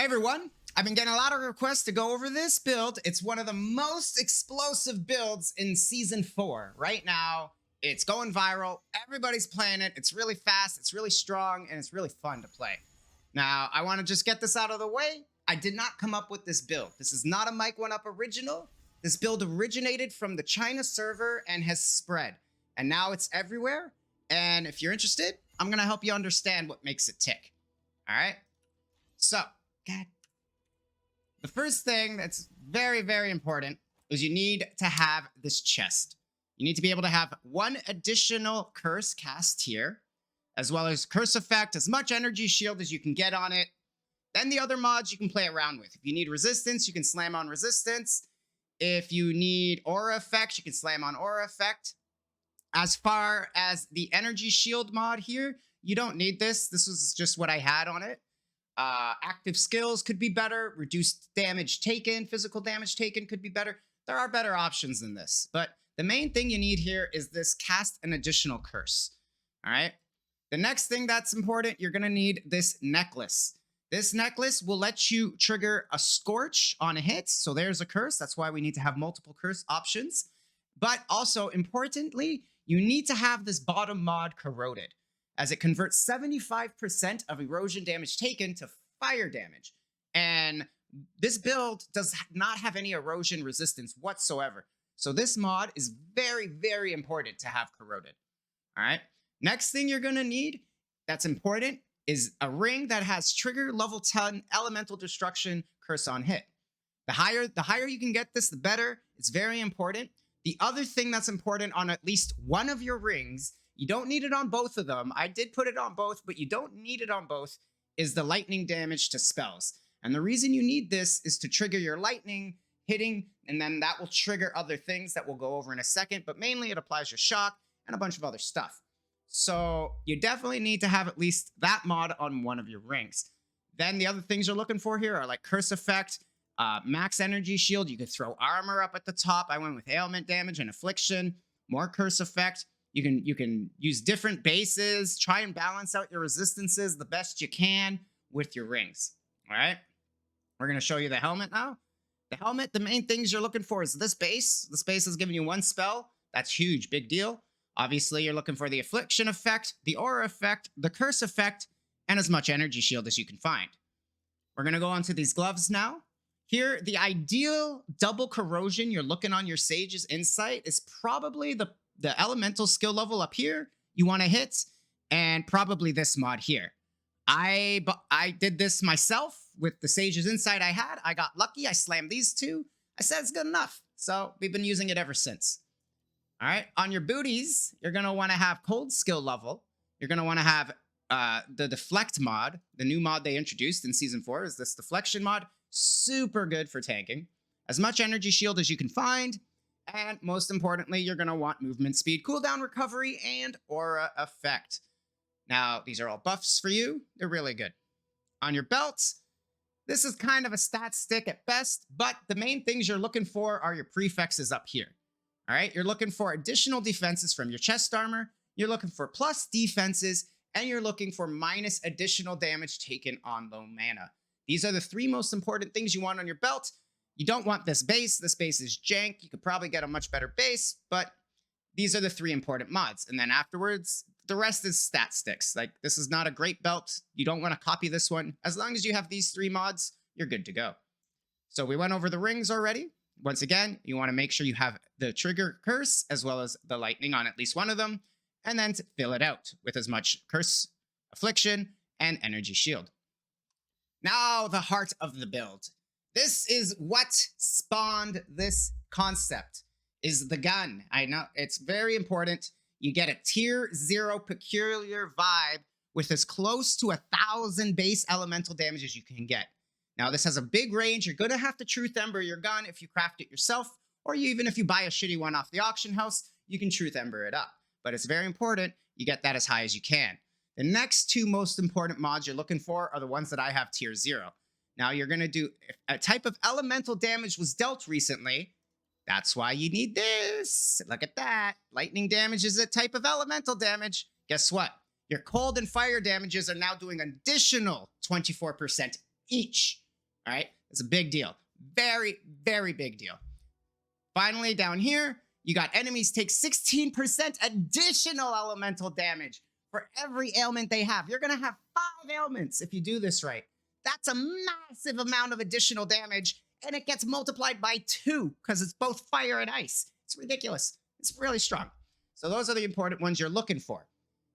everyone, I've been getting a lot of requests to go over this build. It's one of the most explosive builds in Season 4. Right now, it's going viral. Everybody's playing it. It's really fast, it's really strong, and it's really fun to play. Now, I want to just get this out of the way. I did not come up with this build. This is not a Mike 1UP original. This build originated from the China server and has spread. And now it's everywhere. And if you're interested, I'm going to help you understand what makes it tick. All right? So, the first thing that's very, very important is you need to have this chest. You need to be able to have one additional curse cast here, as well as curse effect, as much energy shield as you can get on it. Then the other mods you can play around with. If you need resistance, you can slam on resistance. If you need aura effects, you can slam on aura effect. As far as the energy shield mod here, you don't need this. This was just what I had on it. Active skills could be better. Reduced damage taken, physical damage taken could be better. There are better options than this. But the main thing you need here is this cast an additional curse. All right. The next thing that's important, you're going to need this necklace. This necklace will let you trigger a scorch on a hit. So there's a curse. That's why we need to have multiple curse options. But also, importantly, you need to have this bottom mod corroded, as it converts 75% of erosion damage taken to fire damage. And this build does not have any erosion resistance whatsoever. So this mod is very, very important to have corroded. All right. Next thing you're going to need that's important is a ring that has trigger level 10 elemental destruction curse on hit. The higher you can get this, the better. It's very important. The other thing that's important on at least one of your rings, you don't need it on both of them. I did put it on both, but you don't need it on both, is the lightning damage to spells. And the reason you need this is to trigger your lightning hitting, and then that will trigger other things that we'll go over in a second, but mainly it applies your shock and a bunch of other stuff. So you definitely need to have at least that mod on one of your rings. Then the other things you're looking for here are like curse effect, max energy shield. You could throw armor up at the top. I went with ailment damage and affliction, more curse effect. You can use different bases, try and balance out your resistances the best you can with your rings. All right. We're going to show you the helmet now. The helmet, the main things you're looking for is this base. This base is giving you one spell. That's huge, big deal. Obviously, you're looking for the affliction effect, the aura effect, the curse effect, and as much energy shield as you can find. We're going to go on to these gloves now. Here, the ideal double corrosion you're looking on your Sage's Insight is probably the elemental skill level up here you want to hit, and probably this mod here. I did this myself with the Sage's Insight I had. I got lucky. I slammed these two. I said it's good enough. So we've been using it ever since. All right. On your booties, you're going to want to have cold skill level. You're going to want to have the deflect mod. The new mod they introduced in Season 4 is this deflection mod. Super good for tanking. As much energy shield as you can find. And most importantly, you're going to want movement speed, cooldown recovery, and aura effect. Now, these are all buffs for you. They're really good. On your belts, this is kind of a stat stick at best, but the main things you're looking for are your prefixes up here. All right, you're looking for additional defenses from your chest armor. You're looking for plus defenses, and you're looking for minus additional damage taken on low mana. These are the three most important things you want on your belt. You don't want this base. This base is jank. You could probably get a much better base, but these are the three important mods. And then afterwards, the rest is stat sticks. Like, this is not a great belt. You don't want to copy this one. As long as you have these three mods, you're good to go. So we went over the rings already. Once again, you want to make sure you have the trigger curse as well as the lightning on at least one of them, and then to fill it out with as much curse, affliction, and energy shield. Now, the heart of the build. This is what spawned this concept, is the gun. I know it's very important. You get a tier 0 peculiar vibe with as close to 1,000 base elemental damage as you can get. Now, this has a big range. You're going to have to Truth Ember your gun if you craft it yourself, or even if you buy a shitty one off the auction house, you can Truth Ember it up. But it's very important you get that as high as you can. The next two most important mods you're looking for are the ones that I have tier 0. Now, you're going to do, if a type of elemental damage was dealt recently, that's why you need this. Look at that. Lightning damage is a type of elemental damage. Guess what? Your cold and fire damages are now doing additional 24% each. All right, it's a big deal. Very, very big deal. Finally, down here, you got enemies take 16% additional elemental damage for every ailment they have. You're going to have 5 ailments if you do this right. That's a massive amount of additional damage, and it gets multiplied by 2 because it's both fire and ice. It's ridiculous. It's really strong. So those are the important ones you're looking for.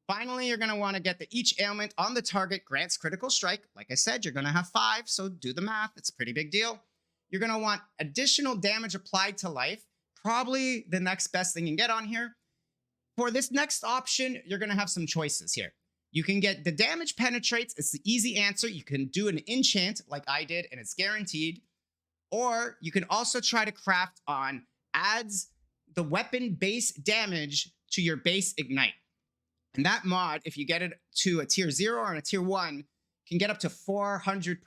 Finally, you're going to want to get that each ailment on the target grants critical strike. Like I said, you're going to have 5, so do the math. It's a pretty big deal. You're going to want additional damage applied to life. Probably the next best thing you can get on here. For this next option, you're going to have some choices here. You can get the damage penetrates. It's the easy answer. You can do an enchant like I did, and it's guaranteed. Or you can also try to craft on adds the weapon base damage to your base ignite. And that mod, if you get it to a tier 0 or a tier 1, can get up to 400%.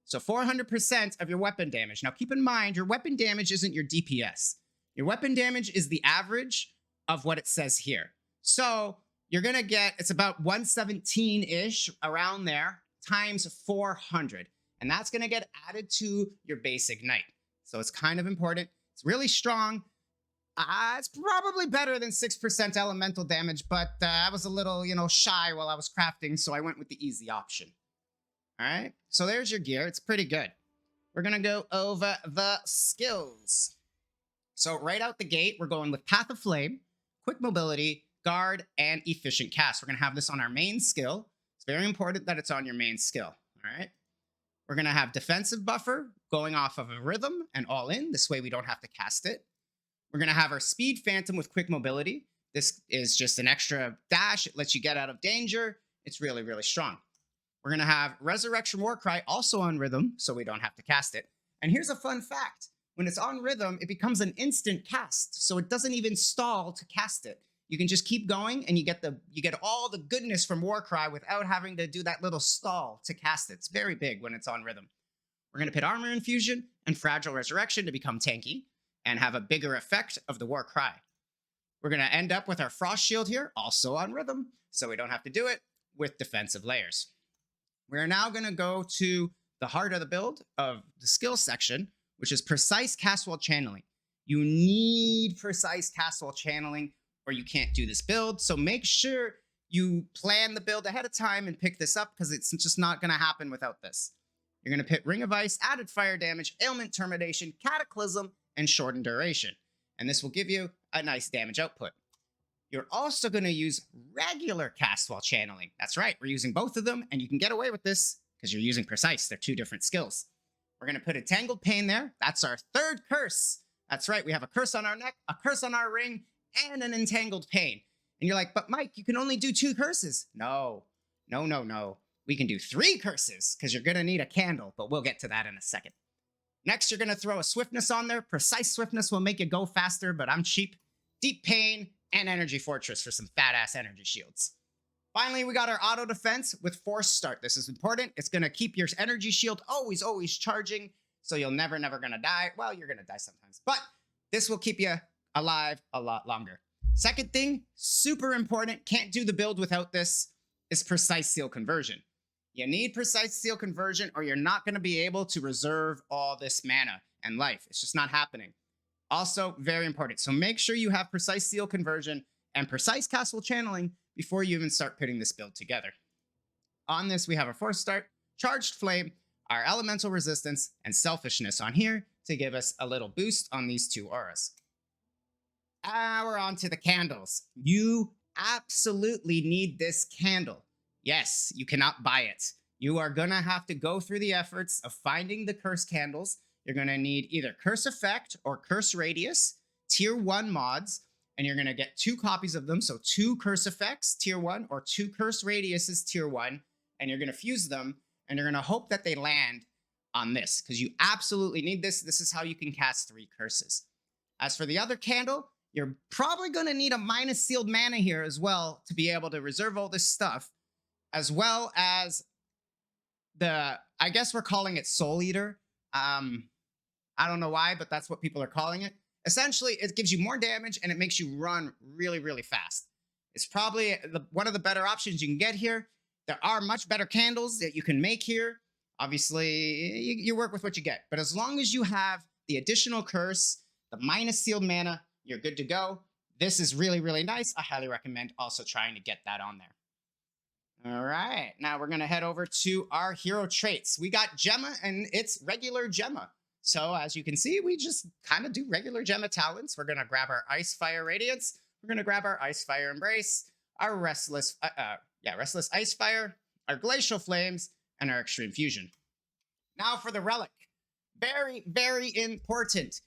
So 400% of your weapon damage. Now keep in mind, your weapon damage isn't your DPS. Your weapon damage is the average of what it says here. So you're going to get, it's about 117-ish, around there, times 400. And that's going to get added to your base ignite. So it's kind of important. It's really strong. It's probably better than 6% elemental damage, but I was a little, shy while I was crafting, so I went with the easy option. All right, so there's your gear. It's pretty good. We're going to go over the skills. So right out the gate, we're going with Path of Flame, Quick Mobility, Guard, and Efficient Cast. We're going to have this on our main skill. It's very important that it's on your main skill. All right. We're going to have Defensive Buffer going off of a Rhythm and All In. This way we don't have to cast it. We're going to have our Speed Phantom with Quick Mobility. This is just an extra dash. It lets you get out of danger. It's really, really strong. We're going to have Resurrection Warcry also on Rhythm, so we don't have to cast it. And here's a fun fact. When it's on Rhythm, it becomes an instant cast, so it doesn't even stall to cast it. You can just keep going, and you get all the goodness from Warcry without having to do that little stall to cast it. It's very big when it's on Rhythm. We're going to put Armor Infusion and Fragile Resurrection to become tanky and have a bigger effect of the Warcry. We're going to end up with our Frost Shield here, also on Rhythm, so we don't have to do it, with Defensive Layers. We're now going to go to the heart of the build of the skill section, which is Precise Cast While Channeling. You need Precise Cast While Channeling, or you can't do this build, so make sure you plan the build ahead of time and pick this up, because it's just not going to happen without this. You're going to put Ring of Ice, Added Fire Damage, Ailment Termination, Cataclysm, and Shortened Duration. And this will give you a nice damage output. You're also going to use regular Cast While Channeling. That's right, we're using both of them, and you can get away with this because you're using Precise. They're 2 different skills. We're going to put Entangled Pain there. That's our 3rd curse. That's right, we have a curse on our neck, a curse on our ring, and an Entangled Pain. And you're like, but Mike, you can only do 2 curses. No. We can do 3 curses because you're going to need a candle, but we'll get to that in a second. Next, you're going to throw a Swiftness on there. Precise Swiftness will make you go faster, but I'm cheap. Deep Pain and Energy Fortress for some fat-ass energy shields. Finally, we got our Auto Defense with Force Start. This is important. It's going to keep your energy shield always charging, so you'll never going to die. Well, you're going to die sometimes, but this will keep you alive a lot longer. Second thing, super important, can't do the build without this, is Precise Seal Conversion. You need Precise Seal Conversion, or you're not going to be able to reserve all this mana and life. It's just not happening. Also, very important. So make sure you have Precise Seal Conversion and Precise Cast While Channeling before you even start putting this build together. On this, we have our Force Start, Charged Flame, our Elemental Resistance, and Selfishness on here to give us a little boost on these 2 auras. We're on to the candles. You absolutely need this candle. Yes, you cannot buy it. You are going to have to go through the efforts of finding the curse candles. You're going to need either Curse Effect or Curse Radius, Tier 1 mods, and you're going to get 2 copies of them. So 2 Curse Effects, Tier 1, or 2 Curse Radiuses, Tier 1, and you're going to fuse them, and you're going to hope that they land on this, because you absolutely need this. This is how you can cast 3 curses. As for the other candle, you're probably going to need a minus sealed mana here as well to be able to reserve all this stuff, as well as I guess we're calling it Soul Eater. I don't know why, but that's what people are calling it. Essentially, it gives you more damage and it makes you run really, really fast. It's probably one of the better options you can get here. There are much better candles that you can make here. Obviously, you work with what you get. But as long as you have the additional curse, the minus sealed mana, you're good to go. This is really, really nice. I highly recommend also trying to get that on there. All right, now we're gonna head over to our hero traits. We got Gemma and it's regular Gemma. So as you can see, we just kind of do regular Gemma talents. We're gonna grab our Ice Fire Radiance. We're gonna grab our Ice Fire Embrace, our Restless Ice Fire, our Glacial Flames, and our Extreme Fusion. Now for the relic. Very, very important.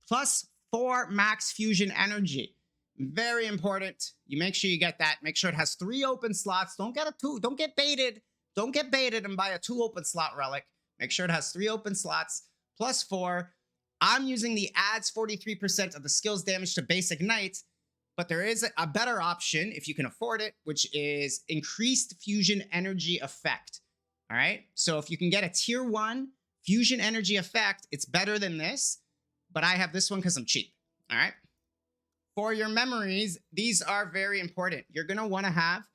+4 max fusion energy. Very important. You make sure you get that. Make sure it has 3 open slots. Don't get a 2. Don't get baited. Don't get baited and buy a 2 open slot relic. Make sure it has 3 open slots. +4. I'm using the adds 43% of the skills damage to base ignite, but there is a better option if you can afford it, which is increased fusion energy effect. All right. So if you can get a tier 1 fusion energy effect, it's better than this, but I have this one because I'm cheap. All right. For your memories, these are very important. You're going to want to have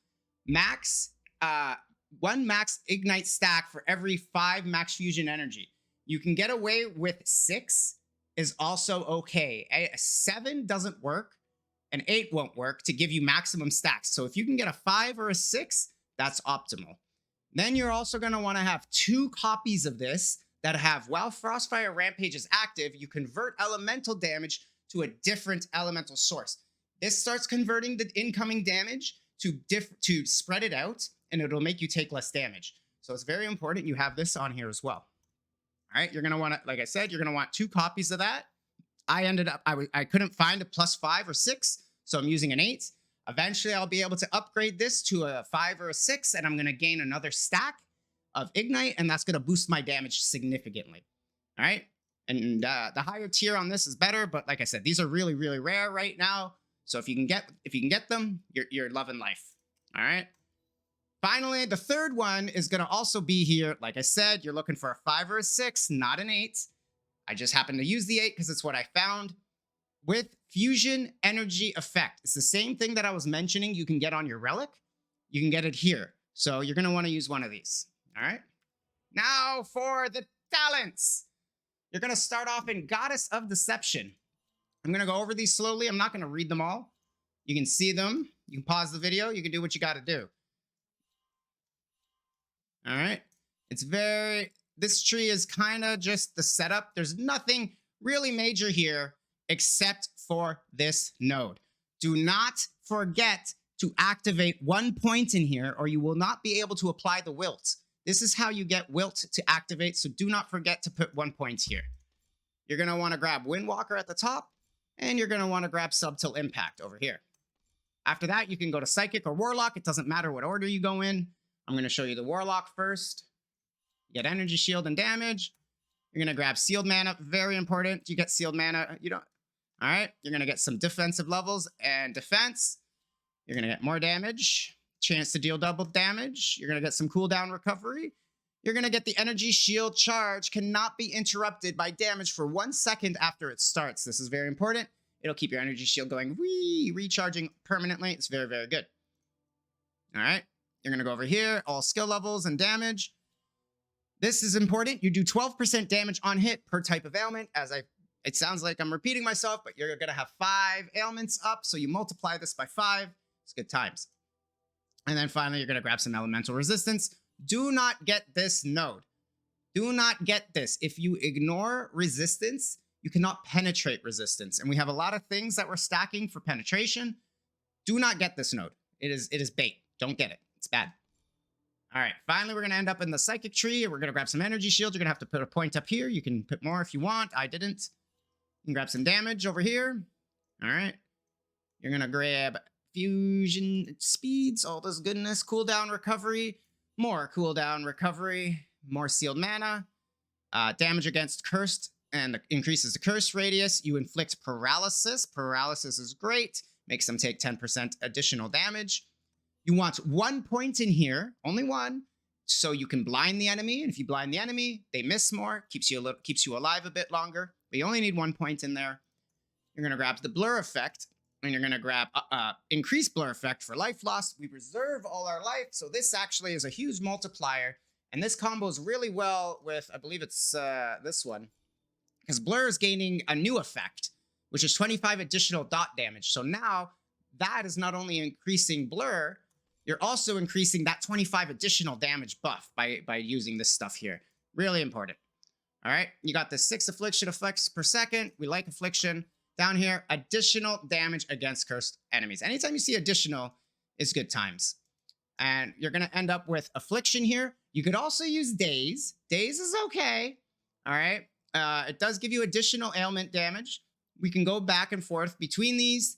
one max ignite stack for every 5 max fusion energy. You can get away with 6 is also okay. A 7 doesn't work. An 8 won't work to give you maximum stacks. So if you can get a 5 or a 6, that's optimal. Then you're also going to want to have 2 copies of this that have, while Frostfire Rampage is active, you convert elemental damage to a different elemental source. This starts converting the incoming damage to spread it out, and it'll make you take less damage. So it's very important you have this on here as well. All right, you're going to want to, like I said, you're going to want 2 copies of that. I couldn't find a +5 or 6, so I'm using an 8. Eventually, I'll be able to upgrade this to a 5 or a 6, and I'm going to gain another stack of Ignite, and that's going to boost my damage significantly. All right? And the higher tier on this is better, but like I said, these are really, really rare right now. So if you can get them, you're loving life. All right? Finally, the third one is going to also be here. Like I said, you're looking for a 5 or a 6, not an 8. I just happened to use the 8 because it's what I found. With Fusion Energy Effect. It's the same thing that I was mentioning you can get on your relic. You can get it here. So you're going to want to use one of these. All right? Now for the talents. You're going to start off in Goddess of Deception. I'm going to go over these slowly. I'm not going to read them all. You can see them. You can pause the video. You can do what you got to do. All right? This tree is kind of just the setup. There's nothing really major here except for this node. Do not forget to activate 1 point in here or you will not be able to apply the wilt. This is how you get wilt to activate, so do not forget to put 1 point here. You're going to want to grab Windwalker at the top, and you're going to want to grab Subtle Impact over here. After that, you can go to Psychic or Warlock. It doesn't matter what order you go in. I'm going to show you the Warlock first. You get Energy Shield and damage. You're going to grab Sealed Mana. Very important. You get Sealed Mana. You don't. All right. You're going to get some defensive levels and defense. You're going to get more damage. Chance to deal double damage. You're going to get some cooldown recovery. You're going to get the Energy Shield charge cannot be interrupted by damage for 1 second after it starts. This is very important. It'll keep your Energy Shield going, recharging permanently. It's very, very good. All right. You're going to go over here, all skill levels and damage. This is important. You do 12% damage on hit per type of ailment. It sounds like I'm repeating myself, but you're going to have 5 ailments up. So you multiply this by 5. It's good times. And then finally, you're going to grab some elemental resistance. Do not get this node. Do not get this. If you ignore resistance, you cannot penetrate resistance. And we have a lot of things that we're stacking for penetration. Do not get this node. It is bait. Don't get it. It's bad. All right. Finally, we're going to end up in the Psychic tree. We're going to grab some energy shields. You're going to have to put a point up here. You can put more if you want. I didn't. You can grab some damage over here. All right. You're going to grab fusion speeds, all this goodness, cooldown recovery, more cooldown recovery, more sealed mana, damage against cursed, and increases the curse radius. You inflict paralysis. Paralysis is great. Makes them take 10% additional damage. You want 1 point in here, only 1, so you can blind the enemy. And if you blind the enemy, they miss more, keeps you alive a bit longer. But you only need 1 point in there. You're going to grab the blur effect, and you're going to grab increased blur effect for life loss. We reserve all our life, so this actually is a huge multiplier And this combos really well with, I believe it's this one, because Blur is gaining a new effect, which is 25 additional dot damage. So now that is not only increasing Blur, you're also increasing that 25 additional damage buff by using this stuff here. Really important. All right, you got the 6 affliction effects per second. We like affliction. Down here, additional damage against cursed enemies. Anytime you see additional, it's good times. And you're going to end up with affliction here. You could also use daze. Daze is okay. All right. It does give you additional ailment damage. We can go back and forth between these.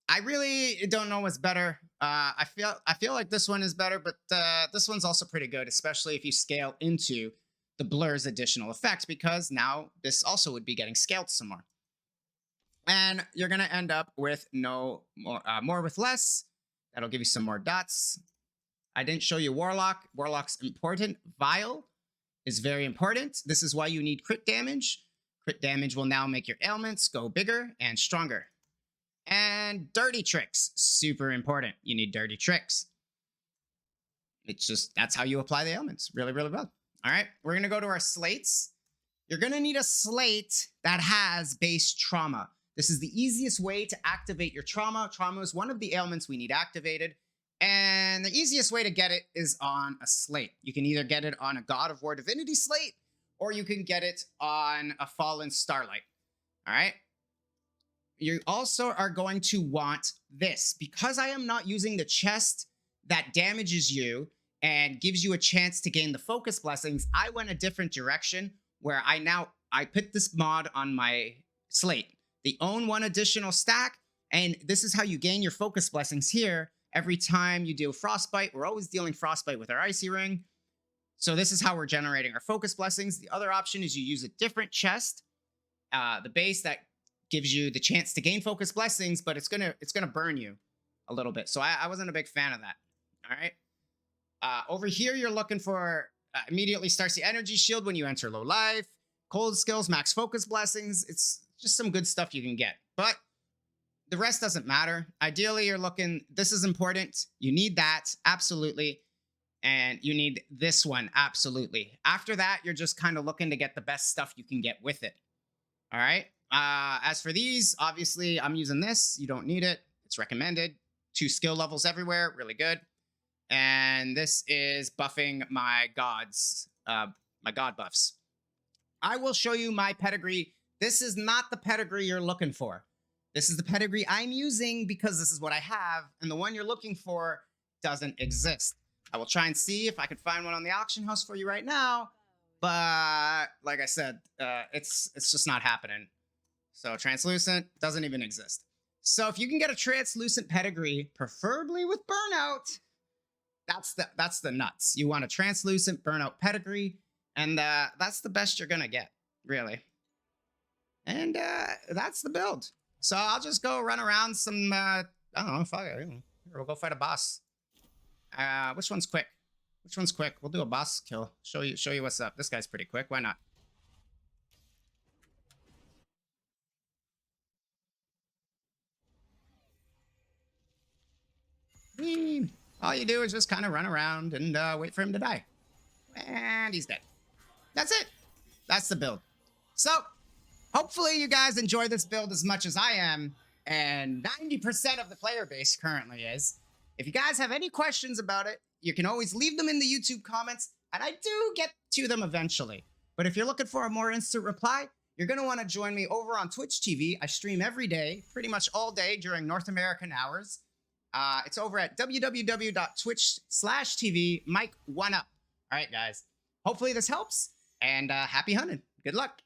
I really don't know what's better. I feel like this one is better, but this one's also pretty good, especially if you scale into the Blur's additional effects, because now this also would be getting scaled some more. And you're going to end up with more with less. That'll give you some more dots. I didn't show you Warlock. Warlock's important. Vile is very important. This is why you need crit damage. Crit damage will now make your ailments go bigger and stronger. And dirty tricks, super important. You need dirty tricks. It's just, that's how you apply the ailments. Really, really well. All right, we're going to go to our slates. You're going to need a slate that has base trauma. This is the easiest way to activate your trauma. Trauma is one of the ailments we need activated. And the easiest way to get it is on a slate. You can either get it on a God of War Divinity slate, or you can get it on a Fallen Starlight. All right. You also are going to want this. Because I am not using the chest that damages you and gives you a chance to gain the focus blessings, I went a different direction where I put this mod on my slate. They own one additional stack, and this is how you gain your focus blessings here. Every time you deal frostbite, we're always dealing frostbite with our Icey-Ring. So this is how we're generating our focus blessings. The other option is you use a different chest, the base that gives you the chance to gain focus blessings, but it's gonna burn you a little bit. So I wasn't a big fan of that. All right. Over here, you're looking for immediately starts the energy shield when you enter low life. Cold skills, max focus blessings. It's just some good stuff you can get. But the rest doesn't matter. Ideally, you're looking, this is important. You need that, absolutely. And you need this one, absolutely. After that, you're just kind of looking to get the best stuff you can get with it. All right. As for these, obviously, I'm using this. You don't need it. It's recommended. 2 skill levels everywhere. Really good. And this is buffing my gods, my god buffs. I will show you my pedigree. This is not the pedigree you're looking for. This is the pedigree I'm using because this is what I have, and the one you're looking for doesn't exist. I will try and see if I can find one on the auction house for you right now, but like I said, it's just not happening. So translucent doesn't even exist. So if you can get a translucent pedigree, preferably with burnout, that's the nuts. You want a translucent burnout pedigree, and that's the best you're gonna get, really. And that's the build. So I'll just go run around some, I don't know, fuck it. We'll go fight a boss. Which one's quick? Which one's quick? We'll do a boss kill. Show you what's up. This guy's pretty quick. Why not? All you do is just kind of run around and wait for him to die. And he's dead. That's it. That's the build. So, hopefully you guys enjoy this build as much as I am, and 90% of the player base currently is. If you guys have any questions about it, you can always leave them in the YouTube comments, and I do get to them eventually. But if you're looking for a more instant reply, you're going to want to join me over on Twitch TV. I stream every day, pretty much all day during North American hours. It's over at www.twitch/TV, Mike1up. All right, guys. Hopefully this helps, and happy hunting. Good luck.